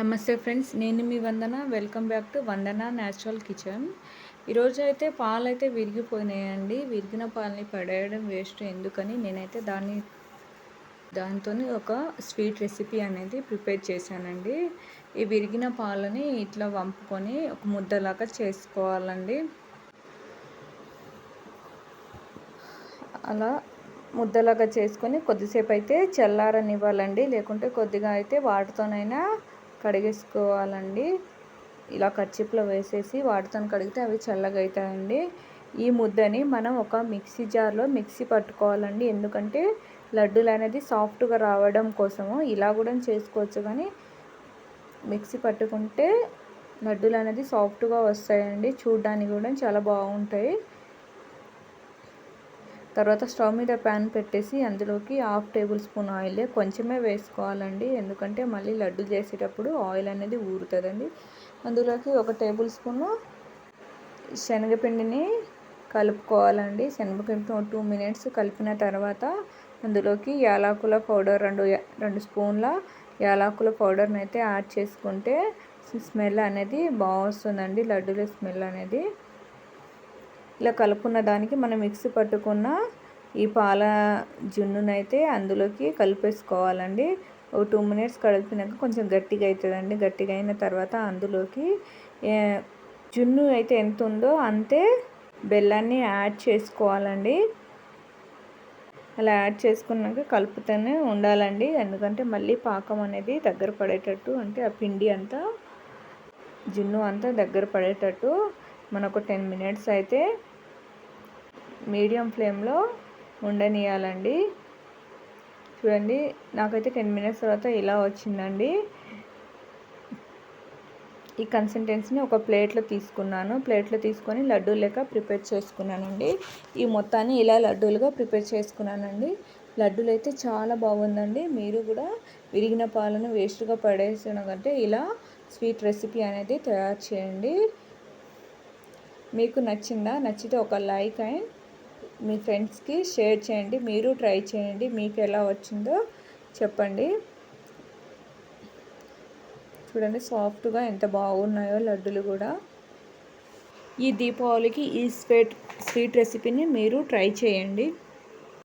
నమస్తే ఫ్రెండ్స్, నేను మీ Vandana. Welcome back to Vandana natural kitchen. ఈరోజు అయితే పాలు అయితే విరిగిపోయినాయండి. విరిగిన పాలని పడేయడం వేస్ట్ ఎందుకని నేనైతే దాంతో ఒక స్వీట్ రెసిపీ అనేది ప్రిపేర్ చేశానండి. ఈ విరిగిన పాలని ఇట్లా వంపుకొని ఒక ముద్దలాగా చేసుకోవాలండి. అలా ముద్దలాగా చేసుకొని కొద్దిసేపు అయితే చల్లారనివ్వాలండి. లేకుంటే కొద్దిగా అయితే వాటితోనైనా కడిగేసుకోవాలండి. ఇలా కర్చీప్లో వేసేసి వాటితో కడిగితే అవి చల్లగా అవుతాయండి. ఈ ముద్దని మనం ఒక మిక్సీ జార్లో మిక్సీ పట్టుకోవాలండి. ఎందుకంటే లడ్డూలు అనేది సాఫ్ట్గా రావడం కోసము. ఇలా కూడా చేసుకోవచ్చు, కానీ మిక్సీ పట్టుకుంటే లడ్డూలు అనేది సాఫ్ట్గా వస్తాయండి. చూడడానికి కూడా చాలా బాగుంటాయి. తర్వాత స్టవ్ మీద ప్యాన్ పెట్టేసి అందులోకి 1/2 టేబుల్ స్పూన్ ఆయిల్ కొంచెమే వేసుకోవాలండి. ఎందుకంటే మళ్ళీ లడ్డు చేసేటప్పుడు ఆయిల్ అనేది ఊరుతుందండి. అందులోకి 1 టేబుల్ స్పూను శనగపిండిని కలుపుకోవాలండి. శనగపిండి 2 మినిట్స్ కలిపిన తర్వాత అందులోకి యాలకుల పౌడర్ 2 స్పూన్ల యాలకుల పౌడర్ని అయితే యాడ్ చేసుకుంటే స్మెల్ అనేది బాగా వస్తుందండి. లడ్డూల స్మెల్ అనేది. ఇలా కలుపుకున్న దానికి మనం మిక్సీ పట్టుకున్న ఈ పాల జున్నునైతే అందులోకి కలిపేసుకోవాలండి. ఒక 2 మినిట్స్ కలిపినాక కొంచెం గట్టిగా అవుతుందండి. గట్టిగా అయిన తర్వాత అందులోకి జున్ను అయితే ఎంత ఉందో అంతే బెల్లాన్ని యాడ్ చేసుకోవాలండి. అలా యాడ్ చేసుకున్నాక కలుపుతూనే ఉండాలండి. ఎందుకంటే మళ్ళీ పాకం అనేది దగ్గర పడేటట్టు, అంటే ఆ పిండి అంతా జున్ను అంతా దగ్గర పడేటట్టు మనకు 10 మినిట్స్ అయితే మీడియం ఫ్లేమ్లో ఉండనియాలండి. చూడండి, నాకైతే 10 మినిట్స్ తర్వాత ఇలా వచ్చిందండి. ఈ కన్సిస్టెన్సీని ఒక ప్లేట్లో తీసుకున్నాను. ప్లేట్లో తీసుకొని లడ్డూ లెక్క ప్రిపేర్ చేసుకున్నానండి. ఈ మొత్తాన్ని ఇలా లడ్డూలుగా ప్రిపేర్ చేసుకున్నానండి. లడ్డూలు అయితే చాలా బాగుందండి. మీరు కూడా విరిగిన పాలను వేస్ట్గా పడేసిన కంటే ఇలా స్వీట్ రెసిపీ అనేది తయారు చేయండి. మీకు నచ్చితే ఒక లైక్ అండ్ మీ ఫ్రెండ్స్కి షేర్ చేయండి. మీరు ట్రై చేయండి. మీకు ఎలా వచ్చిందో చెప్పండి. చూడండి, సాఫ్ట్గా ఎంత బాగున్నాయో లడ్డూలు కూడా. ఈ దీపావళికి ఈ స్వీట్ రెసిపీని మీరు ట్రై చేయండి.